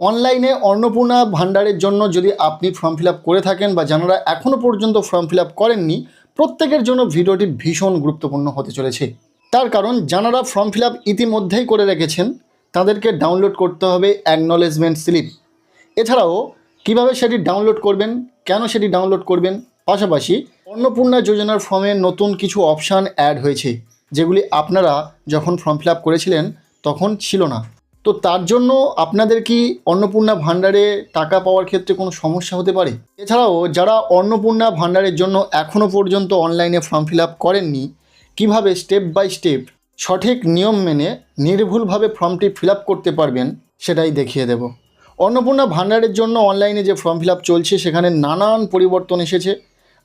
অনলাইনে অন্নপূর্ণা ভান্ডারের জন্য যদি আপনি ফর্ম ফিল আপ করে থাকেন বা যারা এখনও পর্যন্ত ফর্ম ফিল আপ করেননি, প্রত্যেকের জন্য ভিডিওটি ভীষণ গুরুত্বপূর্ণ হতে চলেছে। তার কারণ যারা ফর্ম ফিল আপ ইতিমধ্যেই করে রেখেছেন তাদেরকে ডাউনলোড করতে হবে অ্যাকনলেজমেন্ট স্লিপ। এছাড়াও কিভাবে সেটি ডাউনলোড করবেন, কেন সেটি ডাউনলোড করবেন, পাশাপাশি অন্নপূর্ণা যোজনার ফর্মে নতুন কিছু অপশান অ্যাড হয়েছে যেগুলি আপনারা যখন ফর্ম ফিল আপ করেছিলেন তখন ছিল না। তো তার জন্য আপনাদের কি অন্নপূর্ণা ভান্ডারে টাকা পাওয়ার ক্ষেত্রে কোনো সমস্যা হতে পারে? এছাড়াও যারা অন্নপূর্ণা ভান্ডারের জন্য এখনও পর্যন্ত অনলাইনে ফর্ম ফিল আপ করেননি, কীভাবে স্টেপ বাই স্টেপ সঠিক নিয়ম মেনে নির্ভুলভাবে ফর্মটি ফিল আপ করতে পারবেন সেটাই দেখিয়ে দেব। অন্নপূর্ণা ভান্ডারের জন্য অনলাইনে যে ফর্ম ফিল আপ চলছে সেখানে নানান পরিবর্তন এসেছে।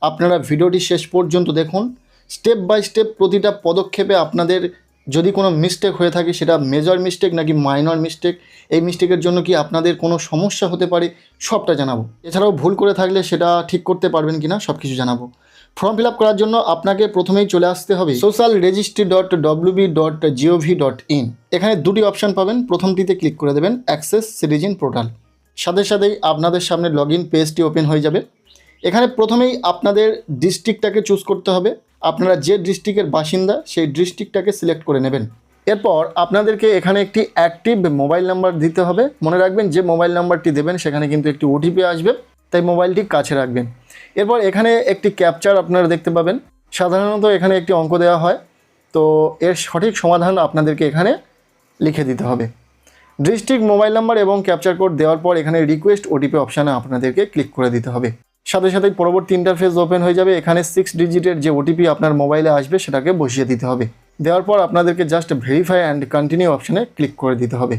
আপনারা ভিডিওটি শেষ পর্যন্ত দেখুন। স্টেপ বাই স্টেপ প্রতিটা পদক্ষেপে আপনাদের যদি কোনো মিস্টেক হয়ে থাকে সেটা মেজর মিস্টেক নাকি মাইনর মিস্টেক, এই মিস্টেকের জন্য কি আপনাদের কোনো সমস্যা হতে পারে সবটা জানাবো। এছাড়াও ভুল করে থাকলে সেটা ঠিক করতে পারবেন কিনা সব কিছু জানাবো। ফর্ম ফিল আপ করার জন্য আপনাকে প্রথমেই চলে আসতে হবে socialregistry.wb.gov.in। এখানে দুটি অপশান পাবেন, প্রথমটিতে ক্লিক করে দেবেন অ্যাক্সেস সিটিজেন পোর্টাল। সাথে সাথেই আপনাদের সামনে লগ ইন পেজটি ওপেন হয়ে যাবে। এখানে প্রথমেই আপনাদের ডিস্ট্রিক্টটাকে চুজ করতে হবে। আপনারা যে ডিস্ট্রিক্টের বাসিন্দা সেই ডিস্ট্রিক্টটাকে সিলেক্ট করে নেবেন। এরপর আপনাদেরকে এখানে একটি অ্যাক্টিভ মোবাইল নাম্বার দিতে হবে। মনে রাখবেন যে মোবাইল নাম্বারটি দেবেন সেখানে কিন্তু একটি ওটিপি আসবে, তাই মোবাইলটি কাছে রাখবেন। এরপর এখানে একটি ক্যাপচার আপনারা দেখতে পাবেন। সাধারণত এখানে একটি অঙ্ক দেওয়া হয়, তো এর সঠিক সমাধান আপনাদেরকে এখানে লিখে দিতে হবে। ডিস্ট্রিক্ট, মোবাইল নাম্বার এবং ক্যাপচার কোড দেওয়ার পর এখানে রিকোয়েস্ট ওটিপি অপশানে আপনাদেরকে ক্লিক করে দিতে হবে। সাথে সাথেই পরবর্তী ইন্টারফেস ওপেন হয়ে যাবে। এখানে 6 ডিজিটের যে ওটিপি আপনার মোবাইলে আসবে সেটাকে বসিয়ে দিতে হবে। দেওয়ার পর আপনাদেরকে জাস্ট ভেরিফাই অ্যান্ড কন্টিনিউ অপশানে ক্লিক করে দিতে হবে।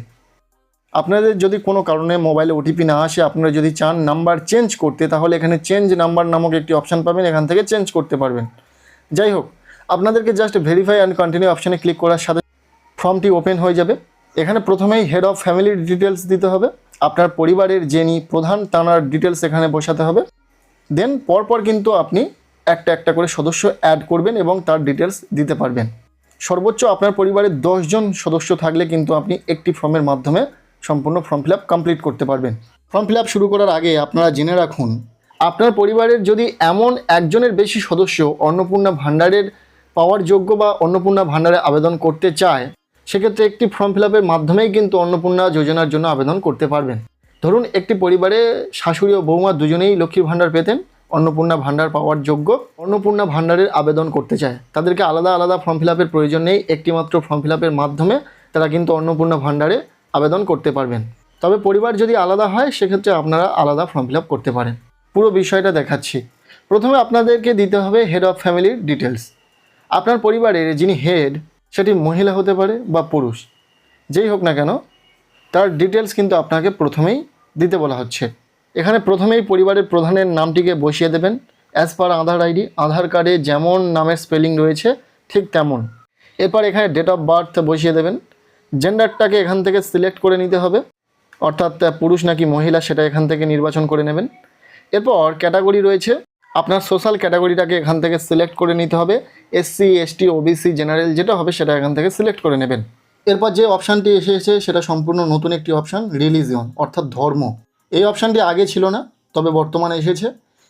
আপনাদের যদি কোনো কারণে মোবাইলে ওটিপি না আসে, আপনারা যদি চান নাম্বার চেঞ্জ করতে, তাহলে এখানে চেঞ্জ নাম্বার নামক একটি অপশান পাবেন, এখান থেকে চেঞ্জ করতে পারবেন। যাই হোক, আপনাদেরকে জাস্ট ভেরিফাই অ্যান্ড কন্টিনিউ অপশানে ক্লিক করার সাথে ফর্মটি ওপেন হয়ে যাবে। এখানে প্রথমেই হেড অফ ফ্যামিলির ডিটেলস দিতে হবে। আপনার পরিবারের যিনি প্রধান তাঁর ডিটেলস এখানে বসাতে হবে। দেন পরপর কিন্তু আপনি একটা একটা করে সদস্য অ্যাড করবেন এবং তার ডিটেলস দিতে পারবেন। সর্বোচ্চ আপনার পরিবারের 10 জন সদস্য থাকলে কিন্তু আপনি একটি ফর্মের মাধ্যমে সম্পূর্ণ ফর্ম ফিল আপ কমপ্লিট করতে পারবেন। ফর্ম ফিল আপ শুরু করার আগে আপনারা জেনে রাখুন, আপনার পরিবারের যদি এমন একজনের বেশি সদস্য অন্নপূর্ণা ভান্ডারের পাওয়ার যোগ্য বা অন্নপূর্ণা ভান্ডারে আবেদন করতে চায়, সেক্ষেত্রে একটি ফর্ম ফিল আপের মাধ্যমেই কিন্তু অন্নপূর্ণা যোজনার জন্য আবেদন করতে পারবেন। ধরুন একটি পরিবারে শাশুড়ি ও বৌমা দুজনেই লক্ষ্মীর ভান্ডার পেতেন, অন্নপূর্ণা ভান্ডার পাওয়ার যোগ্য, অন্নপূর্ণা ভান্ডারের আবেদন করতে চায়, তাদেরকে আলাদা আলাদা ফর্ম ফিল আপের প্রয়োজন নেই। একটিমাত্র ফর্ম ফিল আপের মাধ্যমে তারা কিন্তু অন্নপূর্ণা ভান্ডারে আবেদন করতে পারবেন। তবে পরিবার যদি আলাদা হয় সেক্ষেত্রে আপনারা আলাদা ফর্ম ফিল আপ করতে পারেন। পুরো বিষয়টা দেখাচ্ছি। প্রথমে আপনাদেরকে দিতে হবে হেড অফ ফ্যামিলির ডিটেলস। আপনার পরিবারের যিনি হেড সেটি মহিলা হতে পারে বা পুরুষ, যেই হোক না কেন তার ডিটেলস কিন্তু আপনাকে প্রথমেই দিতে বলা হচ্ছে। এখানে প্রথমেই পরিবারের প্রধানের নামটিকে বসিয়ে দেবেন অ্যাজ পার আধার আইডি। আধার কার্ডে যেমন নামের স্পেলিং রয়েছে ঠিক তেমন। এরপর এখানে ডেট অফ বার্থ বসিয়ে দেবেন। জেন্ডারটাকে এখান থেকে সিলেক্ট করে নিতে হবে, অর্থাৎ পুরুষ নাকি মহিলা সেটা এখান থেকে নির্বাচন করে নেবেন। এরপর ক্যাটাগরি রয়েছে, আপনার সোশ্যাল ক্যাটাগরিটাকে এখান থেকে সিলেক্ট করে নিতে হবে। এসসি, এসটি, ওবিসি, জেনারেল যেটা হবে সেটা এখান থেকে সিলেক্ট করে নেবেন। এরপর যে অপশানটি এসেছে সেটা সম্পূর্ণ নতুন একটি অপশান, রিলিজিয়ন অর্থাৎ ধর্ম। এই অপশানটি আগে ছিল না, তবে বর্তমানে এসেছে।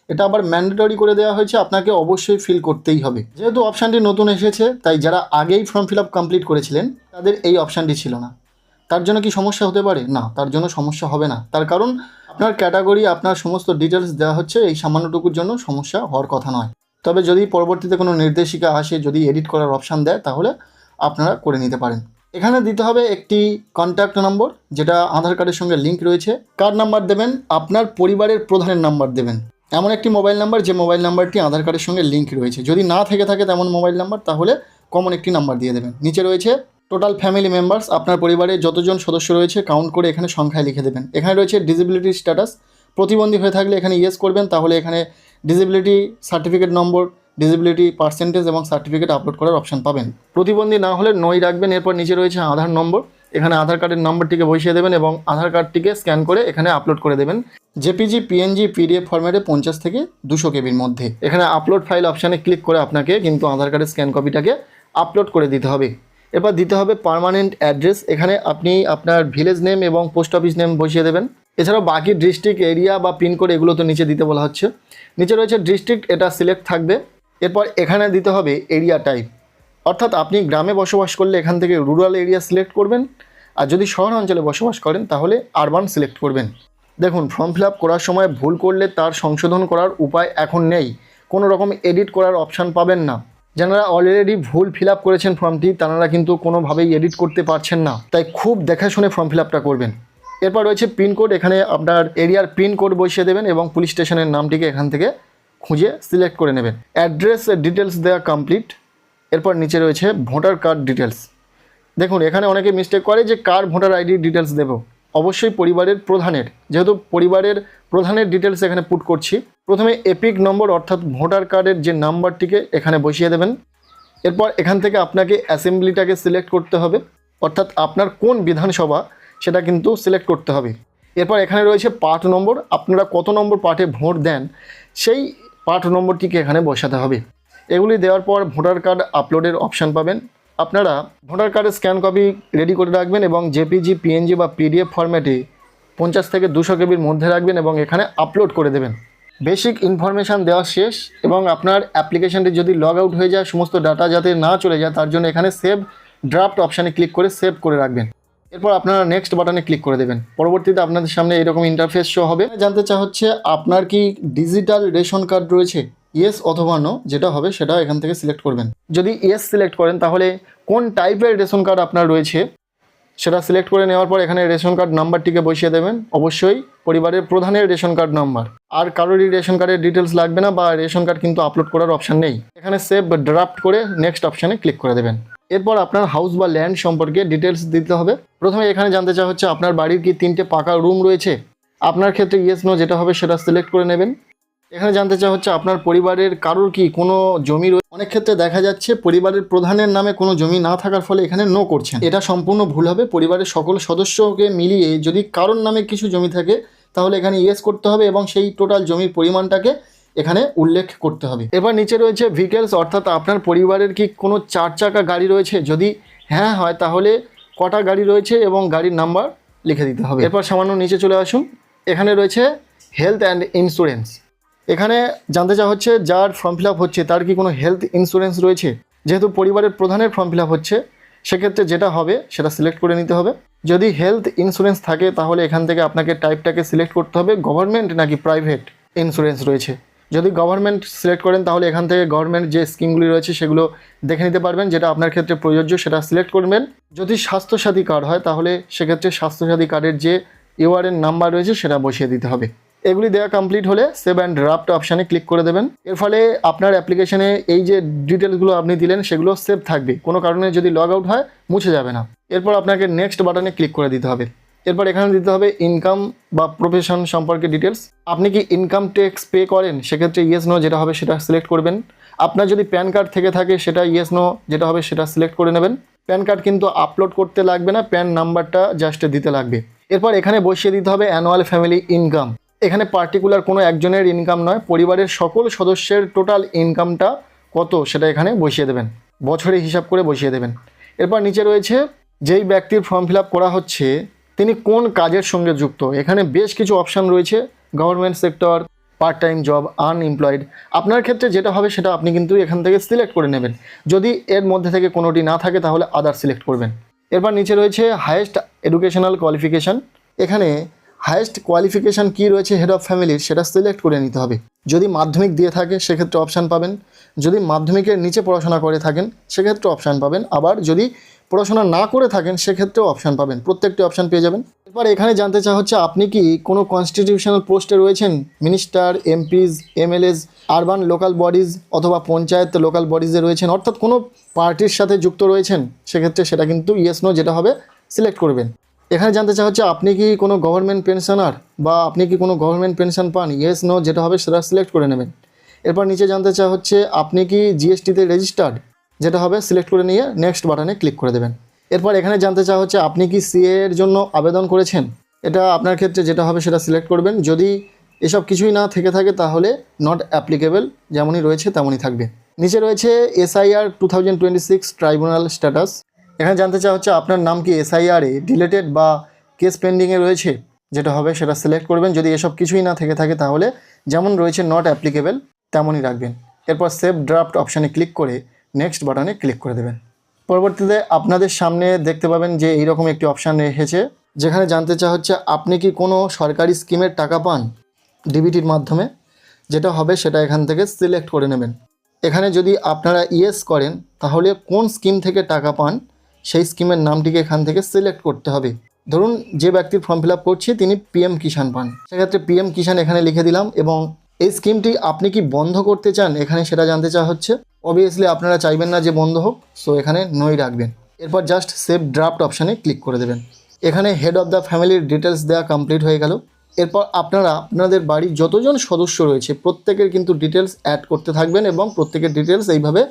এটা আবার ম্যান্ডেটরি করে দেওয়া হয়েছে, আপনাকে অবশ্যই ফিল করতেই হবে। যেহেতু অপশানটি নতুন এসেছে তাই যারা আগেই ফর্ম ফিল আপ কমপ্লিট করেছিলেন তাদের এই অপশানটি ছিল না। তার জন্য কি সমস্যা হতে পারে? না, তার জন্য সমস্যা হবে না। তার কারণ আপনার ক্যাটাগরি, আপনার সমস্ত ডিটেলস দেওয়া হচ্ছে, এই সামান্যটুকুর জন্য সমস্যা হওয়ার কথা নয়। তবে যদি পরবর্তীতে কোনো নির্দেশিকা আসে, যদি এডিট করার অপশান দেয়, তাহলে আপনারা করে নিতে পারেন। এখানে দিতে হবে একটি কন্ট্যাক্ট নম্বর যেটা আধার কার্ডের সঙ্গে লিঙ্ক রয়েছে। কার্ড নাম্বার দেবেন, আপনার পরিবারের প্রধানের নাম্বার দেবেন, এমন একটি মোবাইল নাম্বার যে মোবাইল নাম্বারটি আধার কার্ডের সঙ্গে লিঙ্ক রয়েছে। যদি না থেকে থাকে তেমন মোবাইল নাম্বার তাহলে কমন একটি নাম্বার দিয়ে দেবেন। নিচে রয়েছে টোটাল ফ্যামিলি মেম্বার্স, আপনার পরিবারে যতজন সদস্য রয়েছে কাউন্ট করে এখানে সংখ্যায় লিখে দেবেন। এখানে রয়েছে ডিসেবিলিটি স্ট্যাটাস, প্রতিবন্ধী হয়ে থাকলে এখানে ইয়েস করবেন, তাহলে এখানে ডিসেবিলিটি সার্টিফিকেট নম্বর, ডিসেবিলিটি পার্সেন্টেজ এবং সার্টিফিকেট আপলোড করার অপশান পাবেন। প্রতিবন্ধী না হলে নই রাখবেন। এরপর নিচে রয়েছে আধার নম্বর, এখানে আধার কার্ডের নম্বরটিকে বসিয়ে দেবেন এবং আধার কার্ডটিকে স্ক্যান করে এখানে আপলোড করে দেবেন জেপিজি, পিএনজি, পিডিএফ ফরম্যাটে 50 থেকে 200 কেবির মধ্যে। এখানে আপলোড ফাইল অপশানে ক্লিক করে আপনাকে কিন্তু আধার কার্ডের স্ক্যান কপিটাকে আপলোড করে দিতে হবে। এরপর দিতে হবে পার্মানেন্ট অ্যাড্রেস। এখানে আপনি আপনার ভিলেজ নেম এবং পোস্ট অফিস নেম বসিয়ে দেবেন। এছাড়াও বাকি ডিস্ট্রিক্ট, এরিয়া বা পিনকোড এগুলো তো নিচে দিতে বলা হচ্ছে। নিচে রয়েছে ডিস্ট্রিক্ট, এটা সিলেক্ট থাকবে। এরপর এখানে দিতে হবে এরিয়া টাইপ, অর্থাৎ আপনি গ্রামে বসবাস করলে এখান থেকে রুরাল এরিয়া সিলেক্ট করবেন, আর যদি শহর অঞ্চলে বসবাস করেন তাহলে আরবান সিলেক্ট করবেন। দেখুন, ফর্ম ফিল আপ করার সময় ভুল করলে তার সংশোধন করার উপায় এখন নেই, কোনো রকম এডিট করার অপশান পাবেন না। যারা অলরেডি ভুল ফিল আপ করেছেন ফর্মটি, তারা কিন্তু কোনোভাবেই এডিট করতে পারছেন না, তাই খুব দেখে শুনে ফর্ম ফিল আপটা করবেন। এরপর রয়েছে পিনকোড, এখানে আপনার এরিয়ার পিনকোড বসিয়ে দেবেন এবং পুলিশ স্টেশনের নামটিকে এখান থেকে খুঁজে সিলেক্ট করে নেবেন। অ্যাড্রেস ডিটেলস দেওয়া কমপ্লিট। এরপর নিচে রয়েছে ভোটার কার্ড ডিটেলস। দেখুন, এখানে অনেকে মিস্টেক করে যে কার ভোটার আইডি ডিটেলস দেব। অবশ্যই পরিবারের প্রধানের, যেহেতু পরিবারের প্রধানের ডিটেলস এখানে পুট করছি। প্রথমে এপিক নম্বর অর্থাৎ ভোটার কার্ডের যে নাম্বারটিকে এখানে বসিয়ে দেবেন। এরপর এখান থেকে আপনাকে অ্যাসেম্বলিটাকে সিলেক্ট করতে হবে, অর্থাৎ আপনার কোন বিধানসভা সেটা কিন্তু সিলেক্ট করতে হবে। এরপর এখানে রয়েছে পার্ট নম্বর, আপনারা কত নম্বর পার্টে ভোট দেন সেই পার্ট নম্বরটিকে এখানে বসাতে হবে। এগুলি দেওয়ার পর ভোটার কার্ড আপলোডের অপশান পাবেন। আপনারা ভোটার কার্ডের স্ক্যান কপি রেডি করে রাখবেন এবং জেপিজি, পিএনজি বা পিডিএফ ফরম্যাটে 50 থেকে 200 কেবির মধ্যে রাখবেন এবং এখানে আপলোড করে দেবেন। বেসিক ইনফরমেশান দেওয়া শেষ এবং আপনার অ্যাপ্লিকেশানটি যদি লগ আউট হয়ে যায়, সমস্ত ডাটা যাতে না চলে যায় তার জন্য এখানে সেভ ড্রাফট অপশানে ক্লিক করে সেভ করে রাখবেন। এরপর আপনারা নেক্সট বাটনে ক্লিক করে দেবেন। পরবর্তীতে আপনাদের সামনে এরকম ইন্টারফেস শো হবে। জানতে চাওয়া হচ্ছে আপনার কি ডিজিটাল রেশন কার্ড রয়েছে, ইয়েস অথবা নো, যেটা হবে সেটা এখান থেকে সিলেক্ট করবেন। যদি ইয়েস সিলেক্ট করেন তাহলে কোন টাইপের রেশন কার্ড আপনার রয়েছে সেটা সিলেক্ট করে নেওয়ার পর এখানে রেশন কার্ড নাম্বারটিকে বসিয়ে দেবেন, অবশ্যই পরিবারের প্রধানের রেশন কার্ড নাম্বার। আর কারোরই রেশন কার্ডের ডিটেলস লাগবে না বা রেশন কার্ড কিন্তু আপলোড করার অপশান নেই। এখানে সেভ ড্রাফট করে নেক্সট অপশানে ক্লিক করে দেবেন। এরপর আপনার হাউস বা ল্যান্ড সম্পর্কে ডিটেলস দিতে হবে। প্রথমে এখানে জানতে চাওয়া হচ্ছে আপনার বাড়ির কি 3টে পাকা রুম রয়েছে। আপনার ক্ষেত্রে ইয়েস নো যেটা হবে সেটা সিলেক্ট করে নেবেন। এখানে জানতে চাওয়া হচ্ছে আপনার পরিবারের কারোর কি কোনো জমি রয়েছে। অনেক ক্ষেত্রে দেখা যাচ্ছে পরিবারের প্রধানের নামে কোনো জমি না থাকার ফলে এখানে নো করছেন, এটা সম্পূর্ণ ভুল হবে। পরিবারের সকল সদস্যকে মিলিয়ে যদি কারোর নামে কিছু জমি থাকে তাহলে এখানে ইয়েস করতে হবে এবং সেই টোটাল জমির পরিমাণটাকে এখানে উল্লেখ করতে হবে। এবার নিচে রয়েছে ভেহিকেলস, অর্থাৎ আপনার পরিবারের কি কোনো 4 চাকা গাড়ি রয়েছে, যদি হ্যাঁ হয় তাহলে কটা গাড়ি রয়েছে এবং গাড়ির নাম্বার লিখে দিতে হবে। এরপর সামান্য নিচে চলে আসুন, এখানে রয়েছে হেলথ অ্যান্ড ইন্স্যুরেন্স। এখানে জানতে চাওয়া হচ্ছে যার ফর্ম ফিল আপ হচ্ছে তার কি কোনো হেলথ ইন্স্যুরেন্স রয়েছে। যেহেতু পরিবারের প্রধানের ফর্ম ফিল আপ হচ্ছে সেক্ষেত্রে যেটা হবে সেটা সিলেক্ট করে নিতে হবে। যদি হেলথ ইন্স্যুরেন্স থাকে তাহলে এখান থেকে আপনাকে টাইপটাকে সিলেক্ট করতে হবে গভর্নমেন্ট নাকি প্রাইভেট ইন্স্যুরেন্স রয়েছে। যদি গভর্নমেন্ট সিলেক্ট করেন তাহলে এখান থেকে গভর্নমেন্ট যে স্কিমগুলি রয়েছে সেগুলো দেখে নিতে পারবেন, যেটা আপনার ক্ষেত্রে প্রযোজ্য সেটা সিলেক্ট করবেন। যদি স্বাস্থ্যসাথী কার্ড হয় তাহলে সেক্ষেত্রে স্বাস্থ্যসাথী কার্ডের যে ইউআরএন নাম্বার রয়েছে সেটা বসিয়ে দিতে হবে। এগুলি দেওয়া কমপ্লিট হলে সেভ অ্যান্ড ড্রাফট অপশানে ক্লিক করে দেবেন। এর ফলে আপনার অ্যাপ্লিকেশনে এই যে ডিটেলসগুলো আপনি দিলেন সেগুলো সেভ থাকবে, কোনো কারণে যদি লগ আউট হয় মুছে যাবে না। এরপর আপনাকে নেক্সট বাটনে ক্লিক করে দিতে হবে। এরপর এখানে দিতে হবে ইনকাম বা প্রফেশন সম্পর্কে ডিটেলস। আপনি কি ইনকাম ট্যাক্স পে করেন, সেক্ষেত্রে ইয়েস নো যেটা হবে সেটা সিলেক্ট করবেন। আপনার যদি প্যান কার্ড থেকে থাকে সেটা ইয়েস নো যেটা হবে সেটা সিলেক্ট করে নেবেন। প্যান কার্ড কিন্তু আপলোড করতে লাগবে না, প্যান নাম্বারটা জাস্ট দিতে লাগবে। এরপর এখানে বসিয়ে দিতে হবে অ্যানুয়াল ফ্যামিলি ইনকাম। এখানে পার্টিকুলার কোনো একজনের ইনকাম নয়, পরিবারের সকল সদস্যের টোটাল ইনকামটা কত সেটা এখানে বসিয়ে দেবেন, বছরে হিসাব করে বসিয়ে দেবেন। এরপর নিচে রয়েছে যেই ব্যক্তির ফর্ম ফিল আপ করা হচ্ছে তিনি কোন কাজের সঙ্গে যুক্ত। এখানে বেশ কিছু অপশান রয়েছে, government sector, part time job, unemployed. আপনার ক্ষেত্রে যেটা হবে সেটা আপনি কিন্তু এখান থেকে সিলেক্ট করে নেবেন। যদি এর মধ্যে থেকে কোনোটি না থাকে তাহলে আদার সিলেক্ট করবেন। এরপর নিচে রয়েছে হাইয়েস্ট এডুকেশনাল কোয়ালিফিকেশান। এখানে হাইয়েস্ট কোয়ালিফিকেশান কী রয়েছে হেড অফ ফ্যামিলির সেটা সিলেক্ট করে নিতে হবে। যদি মাধ্যমিক দিয়ে থাকে সেক্ষেত্রে অপশান পাবেন, যদি মাধ্যমিকের নিচে পড়াশোনা করে থাকেন সেক্ষেত্রে অপশান পাবেন, আবার যদি পড়াশোনা না করে থাকেন সেক্ষেত্রেও অপশান পাবেন, প্রত্যেকটি অপশান পেয়ে যাবেন। এরপর এখানে জানতে চাওয়া হচ্ছে আপনি কি কোনো কনস্টিটিউশনাল পোস্টে রয়েছেন, minister, MPs, MLS, urban local bodies অথবা পঞ্চায়েত লোকাল বডিজে রয়েছেন, অর্থাৎ কোনো পার্টির সাথে যুক্ত রয়েছেন, সেক্ষেত্রে সেটা কিন্তু ইয়েস নো যেটা হবে সিলেক্ট করবেন। এখানে জানতে চাওয়া হচ্ছে আপনি কি কোনো গভর্নমেন্ট পেনশনার বা আপনি কি কোনো গভর্নমেন্ট পেনশন পান, ইয়েস নো যেটা হবে সেটা সিলেক্ট করে নেবেন। এরপর নিচে জানতে চাওয়া হচ্ছে আপনি কি জিএসটিতে রেজিস্টার্ড, যেটা হবে সিলেক্ট করে নিয়ে নেক্সট বাটনে ক্লিক করে দেবেন। এরপর এখানে জানতে চাওয়া হচ্ছে আপনি কি সিএ এর জন্য আবেদন করেছেন, এটা আপনার ক্ষেত্রে যেটা হবে সেটা সিলেক্ট করবেন। যদি এসব কিছুই না থেকে থাকে তাহলে নট অ্যাপ্লিকেবল, যেমনই রয়েছে তেমনই থাকবে। নিচে রয়েছে এসআইআর 2026 ট্রাইব্যুনাল স্ট্যাটাস। এখানে জানতে চাওয়া হচ্ছে আপনার নাম কি এসআইআরে ডিলেটেড বা কেস পেন্ডিংয়ে রয়েছে, যেটা হবে সেটা সিলেক্ট করবেন। যদি এসব কিছুই না থেকে থাকে তাহলে যেমন রয়েছে নট অ্যাপ্লিকেবল তেমনই রাখবেন। এরপর সেভ ড্রাফট অপশানে ক্লিক করে নেক্সট বাটনে ক্লিক করে দেবেন। পরবর্তীতে আপনাদের সামনে দেখতে পাবেন যে এইরকম একটি অপশান রেখেছে, যেখানে জানতে চাওয়া হচ্ছে আপনি কি কোনো সরকারি স্কিমের টাকা পান ডিবিটির মাধ্যমে, যেটা হবে সেটা এখান থেকে সিলেক্ট করে নেবেন। এখানে যদি আপনারা ইয়েস করেন তাহলে কোন স্কিম থেকে টাকা পান সেই স্কিমের নামটিকে এখান থেকে সিলেক্ট করতে হবে। ধরুন যে ব্যক্তির ফর্ম ফিল আপ করছে তিনি পিএম কিষাণ পান, সেক্ষেত্রে পিএম কিষাণ এখানে লিখে দিলাম। এবং এই স্কিমটি আপনি কি বন্ধ করতে চান এখানে সেটা জানতে চাওয়া হচ্ছে। অবভিয়াসলি আপনারা চাইবেন না যে বন্ধ হোক, সো এখানে নই রাখবেন। এরপর জাস্ট সেভ ড্রাফট অপশানে ক্লিক করে দেবেন। এখানে হেড অফ দ্য ফ্যামিলির ডিটেলস দেওয়া কমপ্লিট হয়ে গেল। এরপর আপনারা আপনাদের বাড়ির যতজন সদস্য রয়েছে প্রত্যেকের কিন্তু ডিটেলস অ্যাড করতে থাকবেন এবং প্রত্যেকের ডিটেলস এইভাবে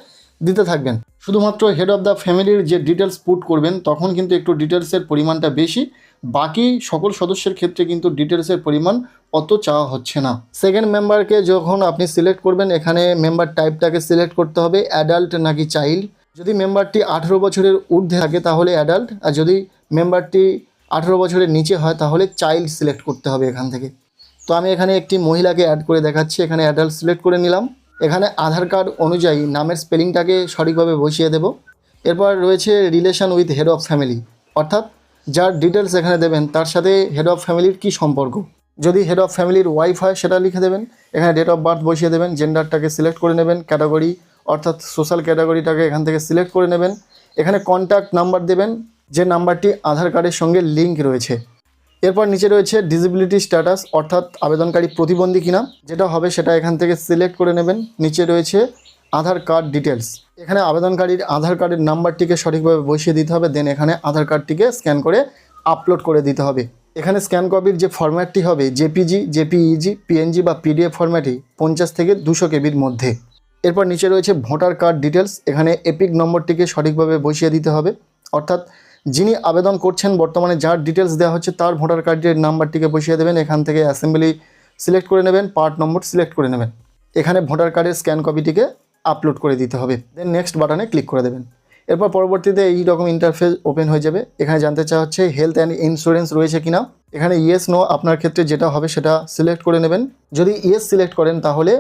দিতে থাকবেন। শুধুমাত্র হেড অফ দ্য ফ্যামিলির যে ডিটেলস পুট করবেন তখন কিন্তু একটু ডিটেলসের পরিমাণটা বেশি, বাকি সকল সদস্যের ক্ষেত্রে কিন্তু ডিটেলসের পরিমাণ অত চাওয়া হচ্ছে না। সেকেন্ড মেম্বারকে যখন আপনি সিলেক্ট করবেন এখানে মেম্বার টাইপটাকে সিলেক্ট করতে হবে অ্যাডাল্ট নাকি চাইল্ড। যদি মেম্বারটি 18 বছরের ঊর্ধ্বে থাকে তাহলে অ্যাডাল্ট, আর যদি মেম্বারটি 18 বছরের নিচে হয় তাহলে চাইল্ড সিলেক্ট করতে হবে এখান থেকে। তো আমি এখানে একটি মহিলাকে অ্যাড করে দেখাচ্ছি, এখানে অ্যাডাল্ট সিলেক্ট করে নিলাম। এখানে আধার কার্ড অনুযায়ী নামের স্পেলিংটাকে সঠিকভাবে বসিয়ে দেব। এরপর রয়েছে relation with head of family, অর্থাৎ যার ডিটেলস এখানে দেবেন তার সাথে হেড অফ ফ্যামিলির কী সম্পর্ক। যদি হেড অফ ফ্যামিলির ওয়াইফ হয় সেটা লিখে দেবেন। এখানে ডেট অফ বার্থ বসিয়ে দেবেন, জেন্ডারটাকে সিলেক্ট করে নেবেন, ক্যাটাগরি অর্থাৎ সোশ্যাল ক্যাটাগরিটাকে এখান থেকে সিলেক্ট করে নেবেন। এখানে কন্ট্যাক্ট নাম্বার দেবেন, যে নাম্বারটি আধার কার্ডের সঙ্গে লিঙ্ক রয়েছে। এরপর নিচে রয়েছে ডিসেবিলিটি স্ট্যাটাস, অর্থাৎ আবেদনকারী প্রতিবন্ধী কিনা, যেটা হবে সেটা এখান থেকে সিলেক্ট করে নেবেন। নিচে রয়েছে আধার কার্ড ডিটেলস, এখানে আবেদনকারীর আধার কার্ডের নাম্বারটিকে সঠিকভাবে বসিয়ে দিতে হবে। দেন এখানে আধার কার্ডটিকে স্ক্যান করে আপলোড করে দিতে হবে। এখানে স্ক্যান কপির যে ফরম্যাটটি হবে জেপিজি, জেপিইজি, পিএনজি বা পিডিএফ ফরম্যাটে 50 থেকে 200 কেবির মধ্যে। এরপর নিচে রয়েছে ভোটার কার্ড ডিটেলস, এখানে এপিক নম্বরটিকে সঠিকভাবে বসিয়ে দিতে হবে, অর্থাৎ যিনি আবেদন করছেন বর্তমানে যার ডিটেলস দেওয়া হচ্ছে তার ভোটার কার্ডের নাম্বারটিকে বসিয়ে দেবেন। এখান থেকে অ্যাসেম্বলি সিলেক্ট করে নেবেন, পার্ট নম্বর সিলেক্ট করে নেবেন। এখানে ভোটার কার্ডের স্ক্যান কপিটিকে আপলোড করে দিতে হবে। দেন নেক্সট বাটনে ক্লিক করে দেবেন। এরপর পরবর্তীতে এই রকম ইন্টারফেস ওপেন হয়ে যাবে। এখানে জানতে চাওয়া হচ্ছে হেলথ অ্যান্ড ইন্স্যুরেন্স রয়েছে কিনা। এখানে ইয়েস নো আপনার ক্ষেত্রে যেটা হবে সেটা সিলেক্ট করে নেবেন। যদি ইয়েস সিলেক্ট করেন তাহলে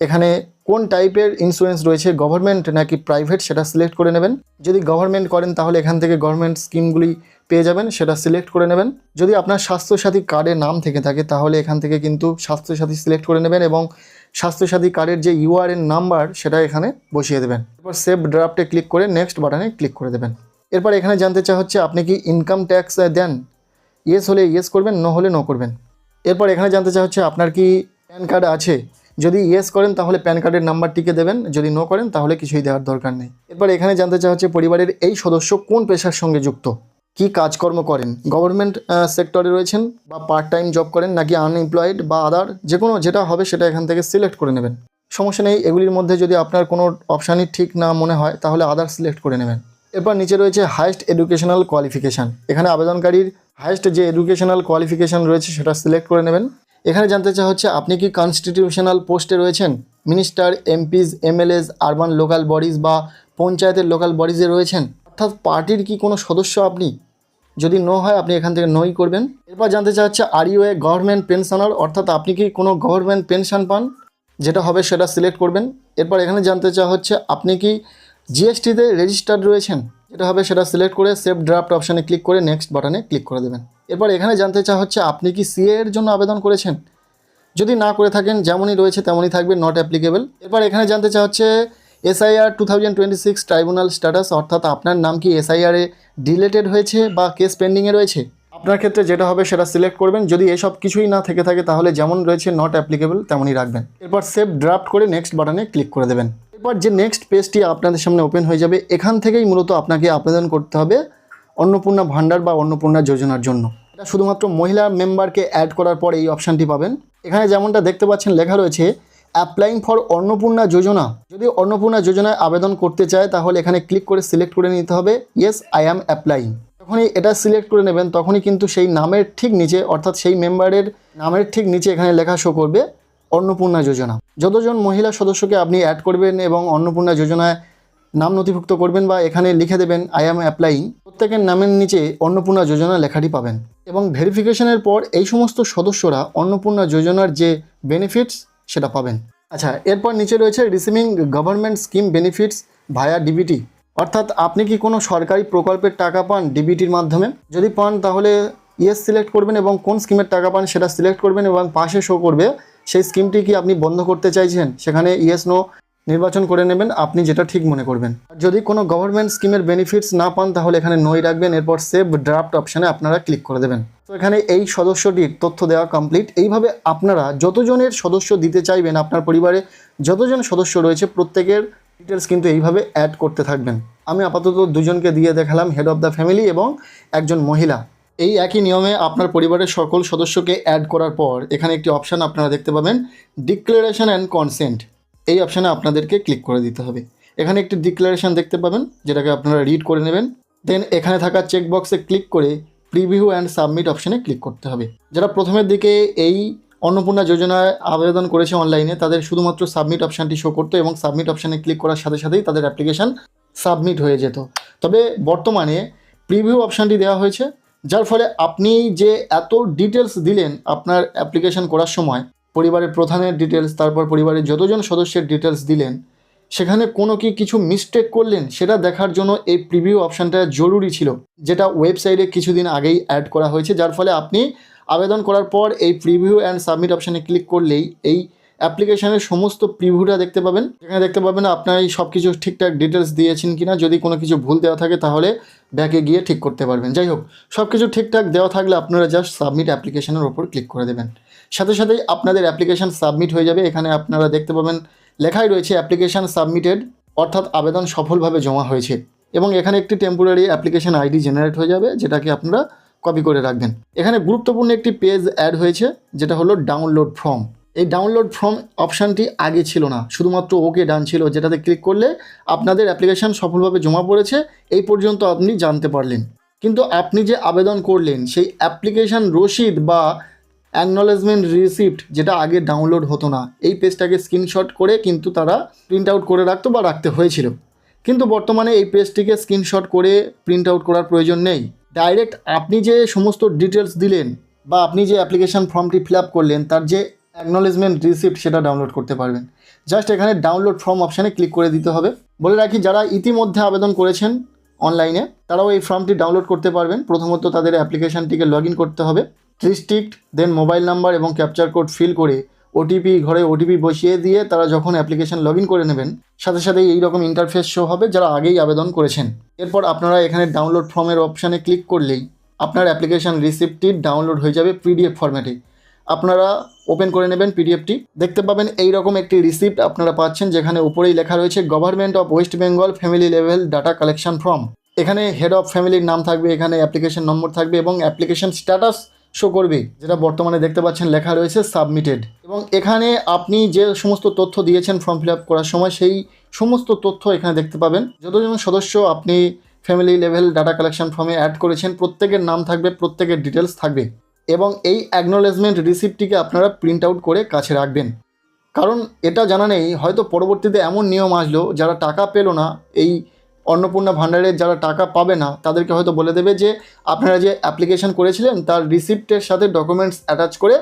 এখানে কোন টাইপের ইন্স্যুরেন্স রয়েছে, গভর্নমেন্ট নাকি প্রাইভেট, সেটা সিলেক্ট করে নেবেন। যদি গভর্নমেন্ট করেন তাহলে এখান থেকে গভর্নমেন্ট স্কিমগুলি পেয়ে যাবেন, সেটা সিলেক্ট করে নেবেন। যদি আপনার স্বাস্থ্যসাথী কার্ডে নাম থেকে থাকে তাহলে এখান থেকে কিন্তু স্বাস্থ্যসাথী সিলেক্ট করে নেবেন এবং স্বাস্থ্যসাথী কার্ডের যে ইউআরএন নাম্বার সেটা এখানে বসিয়ে দেবেন। এরপর সেভ ড্রাফটে ক্লিক করে নেক্সট বাটনে ক্লিক করে দেবেন। এরপর এখানে জানতে চাওয়া হচ্ছে আপনি কি ইনকাম ট্যাক্স দেন, ইয়েস হলে ইয়েস করবেন, নো হলে নো করবেন। এরপর এখানে জানতে চাওয়া হচ্ছে আপনার কি প্যান কার্ড আছে, যদি ইয়েস করেন তাহলে প্যান কার্ডের নাম্বারটিকে দেবেন, যদি নো করেন তাহলে কিছুই দেওয়ার দরকার নেই। এরপর এখানে জানতে চাওয়া হচ্ছে পরিবারের এই সদস্য কোন পেশার সঙ্গে যুক্ত, কি কাজকর্ম করেন, গভর্নমেন্ট সেক্টরে রয়েছেন বা পার্ট টাইম জব করেন নাকি আনএমপ্লয়েড বা আদার, যে কোনো যেটা হবে সেটা এখান থেকে সিলেক্ট করে নেবেন। সমস্যা নেই, এগুলির মধ্যে যদি আপনার কোনো অপশানই ঠিক না মনে হয় তাহলে আদার সিলেক্ট করে নেবেন। এরপর নিচে রয়েছে হাইয়েস্ট এডুকেশনাল কোয়ালিফিকেশান, এখানে আবেদনকারীর হাইয়েস্ট যে এডুকেশনাল কোয়ালিফিকেশান রয়েছে সেটা সিলেক্ট করে নেবেন। এখানে জানতে চাওয়া হচ্ছে আপনি কি কনস্টিটিউশনাল পোস্টে রয়েছেন, minister, MPs, MLS, urban local bodies বা পঞ্চায়েতের লোকাল বডিজে রয়েছেন, অর্থাৎ পার্টির কি কোনো সদস্য আপনি, যদি নো হয় আপনি এখান থেকে নোই করবেন। এরপর জানতে চাওয়া হচ্ছে are you a government pensioner, অর্থাৎ আপনি কি কোনো গভর্নমেন্ট পেনশন পান, যেটা হবে সেটা সিলেক্ট করবেন। এরপর এখানে জানতে চাওয়া হচ্ছে আপনি কি জিএসটিতে রেজিস্টার্ড রয়েছেন, যেটা হবে সেটা সিলেক্ট করে সেভ ড্রাফট অপশানে ক্লিক করে নেক্সট বাটনে ক্লিক করে দেবেন। এরপর এখানে জানতে চাওয়া হচ্ছে আপনি কি সিএ এর জন্য আবেদন করেছেন, যদি না করে থাকেন যেমনই রয়েছে তেমনই থাকবে, নট অ্যাপ্লিকেবল। এরপর এখানে জানতে চাওয়া হচ্ছে এসআইআর 2026 ট্রাইব্যুনাল স্ট্যাটাস, অর্থাৎ আপনার নাম কি এসআইআরে ডিলেটেড হয়েছে বা কেস পেন্ডিংয়ে রয়েছে। আপনার ক্ষেত্রে যেটা হবে সেটা সিলেক্ট করবেন। যদি এসব কিছুই না থেকে থাকে তাহলে যেমন রয়েছে নট অ্যাপ্লিকেবল তেমনই রাখবেন। এরপর সেভ ড্রাফট করে নেক্সট বাটনে ক্লিক করে দেবেন। এরপর যে নেক্সট পেজটি আপনাদের সামনে ওপেন হয়ে যাবে, এখান থেকেই মূলত আপনাকে আবেদন করতে হবে অন্নপূর্ণা ভাণ্ডার বা অন্নপূর্ণা যোজনার জন্য। এটা শুধুমাত্র মহিলা মেম্বারকে অ্যাড করার পর এই অপশানটি পাবেন। এখানে যেমনটা দেখতে পাচ্ছেন লেখা রয়েছে অ্যাপ্লাইং ফর অন্নপূর্ণা যোজনা। যদি অন্নপূর্ণা যোজনায় আবেদন করতে চায় তাহলে এখানে ক্লিক করে সিলেক্ট করে নিতে হবে ইয়েস আই অ্যাম অ্যাপ্লাইং। যখনই এটা সিলেক্ট করে নেবেন তখনই কিন্তু সেই নামের ঠিক নিচে, অর্থাৎ সেই মেম্বারের নামের ঠিক নিচে এখানে লেখা শো করবে অন্নপূর্ণা যোজনা। যতজন মহিলা সদস্যকে আপনি অ্যাড করবেন এবং অন্নপূর্ণা যোজনায় নাম নথিভুক্ত করবেন বা এখানে লিখে দেবেন আই অ্যাম অ্যাপ্লাইং। প্রত্যেকের নামের নিচে অন্নপূর্ণা যোজনা লেখাটি পাবেন এবং ভেরিফিকেশনের পর এই সমস্ত সদস্যরা অন্নপূর্ণা যোজনার যে বেনিফিটস সেটা পাবেন। আচ্ছা, এরপর নিচে রয়েছে রিসিভিং গভর্নমেন্ট স্কিম বেনিফিটস ভায়া ডিবিটি, অর্থাৎ আপনি কি কোনো সরকারি প্রকল্পের টাকা পান ডিবিটির মাধ্যমে? যদি পান তাহলে ইয়েস সিলেক্ট করবেন এবং কোন স্কিমের টাকা পান সেটা সিলেক্ট করবেন এবং পাশে শো করবে সেই স্কিমটি কি আপনি বন্ধ করতে চাইছেন, সেখানে ইয়েস নো নির্বাচন করে নেবেন আপনি যেটা ঠিক মনে করবেন। আর যদি কোনো গভর্নমেন্ট স্কিমের বেনিফিটস না পান তাহলে এখানে নই রাখবেন, এরপর সেভ ড্রাফট অপশানে আপনারা ক্লিক করে দেবেন। তো এখানে এই সদস্যটির তথ্য দেওয়া কমপ্লিট। এইভাবে আপনারা যতজনের সদস্য দিতে চাইবেন, আপনার পরিবারে যতজন সদস্য রয়েছে প্রত্যেকের ডিটেলস কিন্তু এইভাবে অ্যাড করতে থাকবেন। আমি আপাতত দুজনকে দিয়ে দেখালাম, হেড অফ দ্য ফ্যামিলি এবং একজন মহিলা। এই একই নিয়মে আপনার পরিবারের সকল সদস্যকে অ্যাড করার পর এখানে একটি অপশান আপনারা দেখতে পাবেন, ডিক্লারেশন অ্যান্ড কনসেন্ট। এই অপশানে আপনাদেরকে ক্লিক করে দিতে হবে। এখানে একটি ডিক্লারেশন দেখতে পাবেন যেটাকে আপনারা রিড করে নেবেন। দেন এখানে থাকা চেকবক্সে ক্লিক করে প্রিভিউ অ্যান্ড সাবমিট অপশানে ক্লিক করতে হবে। যারা প্রথমের দিকে এই অন্নপূর্ণা যোজনায় আবেদন করেছে অনলাইনে তাদের শুধুমাত্র সাবমিট অপশানটি শো করতো এবং সাবমিট অপশানে ক্লিক করার সাথে সাথেই তাদের অ্যাপ্লিকেশান সাবমিট হয়ে যেত। তবে বর্তমানে প্রিভিউ অপশানটি দেওয়া হয়েছে, যার ফলে আপনি যে এত ডিটেলস দিলেন আপনার অ্যাপ্লিকেশান করার সময়, পরিবারের প্রধানের ডিটেলস, তারপর পরিবারের যতজন সদস্যের ডিটেলস দিলেন, সেখানে কোনো কিছু মিস্টেক করলেন সেটা দেখার জন্য এই প্রিভিউ অপশানটা জরুরি ছিল, যেটা ওয়েবসাইটে কিছুদিন আগেই অ্যাড করা হয়েছে। যার ফলে আপনি আবেদন করার পর এই প্রিভিউ অ্যান্ড সাবমিট অপশানে ক্লিক করলেই এই অ্যাপ্লিকেশানের সমস্ত প্রিভিউটা দেখতে পাবেন। এখানে দেখতে পাবেন আপনার এই সব কিছু ঠিকঠাক ডিটেলস দিয়েছেন কিনা। যদি কোনো কিছু ভুল দেওয়া থাকে তাহলে ব্যাকে গিয়ে ঠিক করতে পারবেন। যাই হোক, সব কিছু ঠিকঠাক দেওয়া থাকলে আপনারা জাস্ট সাবমিট অ্যাপ্লিকেশানের ওপর ক্লিক করে দেবেন, সাথে সাথেই আপনাদের অ্যাপ্লিকেশান সাবমিট হয়ে যাবে। এখানে আপনারা দেখতে পাবেন লেখাই রয়েছে অ্যাপ্লিকেশান সাবমিটেড, অর্থাৎ আবেদন সফলভাবে জমা হয়েছে। এবং এখানে একটি টেম্পোরারি অ্যাপ্লিকেশান আইডি জেনারেট হয়ে যাবে, যেটাকে আপনারা কপি করে রাখবেন। এখানে গুরুত্বপূর্ণ একটি পেজ অ্যাড হয়েছে, যেটা হলো ডাউনলোড ফর্ম। এই ডাউনলোড ফর্ম অপশানটি আগে ছিল না, শুধুমাত্র ওকে ডান ছিল, যেটাতে ক্লিক করলে আপনাদের অ্যাপ্লিকেশান সফলভাবে জমা পড়েছে এই পর্যন্ত আপনি জানতে পারলেন। কিন্তু আপনি যে আবেদন করলেন সেই অ্যাপ্লিকেশান রসিদ বা অ্যাকনলেজমেন্ট রিসিপ্ট, যেটা আগে ডাউনলোড হতো না, এই পেজটাকে স্ক্রিনশট করে কিন্তু তারা প্রিন্ট আউট করে রাখতো বা রাখতে হয়েছিল। কিন্তু বর্তমানে এই পেজটিকে স্ক্রিনশট করে প্রিন্ট আউট করার প্রয়োজন নেই। ডাইরেক্ট আপনি যে সমস্ত ডিটেলস দিলেন বা আপনি যে অ্যাপ্লিকেশান ফর্মটি ফিল আপ করলেন তার যে অ্যাকনলেজমেন্ট রিসিপ্ট সেটা ডাউনলোড করতে পারবেন। জাস্ট এখানে ডাউনলোড ফর্ম অপশানে ক্লিক করে দিতে হবে। বলে রাখি, যারা ইতিমধ্যে আবেদন করেছেন অনলাইনে তারাও এই ফর্মটি ডাউনলোড করতে পারবেন। প্রথমত তাদের অ্যাপ্লিকেশানটিকে লগ ইন করতে হবে, ডিস্ট্রিক্ট, দেন মোবাইল নাম্বার এবং ক্যাপচার কোড ফিল করে ওটিপি ঘরে ওটিপি বসিয়ে দিয়ে তারা যখন অ্যাপ্লিকেশান লগ ইন করে নেবেন সাথে সাথেই এইরকম ইন্টারফেস শো হবে যারা আগেই আবেদন করেছেন। এরপর আপনারা এখানে ডাউনলোড ফর্মের অপশানে ক্লিক করলেই আপনার অ্যাপ্লিকেশান রিসিপ্টটি ডাউনলোড হয়ে যাবে পিডিএফ ফরম্যাটে। আপনারা ওপেন করে নেবেন পিডিএফটি, দেখতে পাবেন এইরকম একটি রিসিপ্ট আপনারা পাচ্ছেন, যেখানে উপরেই লেখা রয়েছে government of West Bengal family level data collection form. এখানে হেড অফ ফ্যামিলির নাম থাকবে, এখানে অ্যাপ্লিকেশন নম্বর থাকবে এবং অ্যাপ্লিকেশন স্ট্যাটাস শো করবে, যেটা বর্তমানে দেখতে পাচ্ছেন লেখা রয়েছে সাবমিটেড। এবং এখানে আপনি যে সমস্ত তথ্য দিয়েছেন ফর্ম ফিল আপ করার সময় সেই সমস্ত তথ্য এখানে দেখতে পাবেন। যতজন সদস্য আপনি ফ্যামিলি লেভেল ডাটা কালেকশন ফর্মে অ্যাড করেছেন প্রত্যেকের নাম থাকবে, প্রত্যেকের ডিটেলস থাকবে এবং এই অ্যাকনলেজমেন্ট রিসিপ্টটিকে আপনারা প্রিন্ট আউট করে কাছে রাখবেন। কারণ এটা জানা নেই, হয়তো পরবর্তীতে এমন নিয়ম আসলো যারা টাকা পেল না, এই অন্নপূর্ণা ভাণ্ডারের যারা টাকা পাবে না তাদেরকে হয়তো বলে দেবে যে আপনারা যে অ্যাপ্লিকেশন করেছিলেন তার রিসিপ্টের সাথে ডকুমেন্টস অ্যাটাচ করে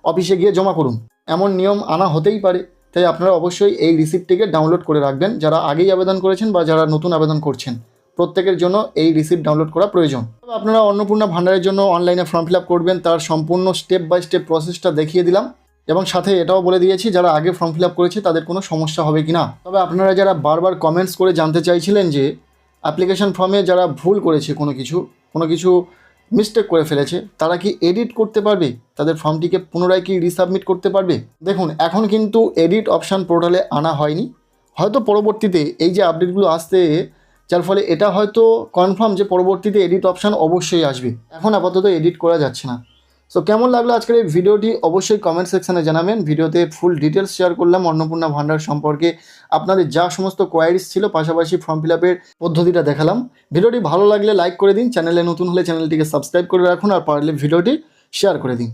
অফিসে গিয়ে জমা করুন। এমন নিয়ম আনা হতেই পারে, তাই আপনারা অবশ্যই এই রিসিপ্টটিকে ডাউনলোড করে রাখবেন। যারা আগেই আবেদন করেছেন বা যারা নতুন আবেদন করছেন প্রত্যেকের জন্য এই রিসিপ্ট ডাউনলোড করা প্রয়োজন। তবে আপনারা অন্নপূর্ণা ভাণ্ডারের জন্য অনলাইনে ফর্ম ফিল আপ করবেন তার সম্পূর্ণ স্টেপ বাই স্টেপ প্রসেসটা দেখিয়ে দিলাম এবং সাথে এটাও বলে দিয়েছি যারা আগে ফর্ম ফিল আপ করেছে তাদের কোনো সমস্যা হবে কি না। তবে আপনারা যারা বারবার কমেন্টস করে জানতে চাইছিলেন যে অ্যাপ্লিকেশন ফর্মে যারা ভুল করেছে কোনো কিছু মিস্টেক করে ফেলেছে তারা কি এডিট করতে পারবে, তাদের ফর্মটিকে পুনরায় কি রিসাবমিট করতে পারবে? দেখুন, এখন কিন্তু এডিট অপশান পোর্টালে আনা হয়নি, হয়তো পরবর্তীতে এই যে আপডেটগুলো আসতে, যার ফলে এটা হয়তো কনফার্ম যে পরবর্তীতে এডিট অপশান অবশ্যই আসবে। এখন আপাতত এডিট করা যাচ্ছে না। সো কেমন লাগলো আজকের এই ভিডিওটি অবশ্যই কমেন্ট সেকশানে জানাবেন। ভিডিওতে ফুল ডিটেলস শেয়ার করলাম অন্নপূর্ণা ভাণ্ডার সম্পর্কে, আপনাদের যা সমস্ত কোয়ারিজ ছিল, পাশাপাশি ফর্ম ফিল আপের পদ্ধতিটা দেখালাম। ভিডিওটি ভালো লাগলে লাইক করে দিন, চ্যানেলে নতুন হলে চ্যানেলটিকে সাবস্ক্রাইব করে রাখুন আর পারলে ভিডিওটি শেয়ার করে দিন।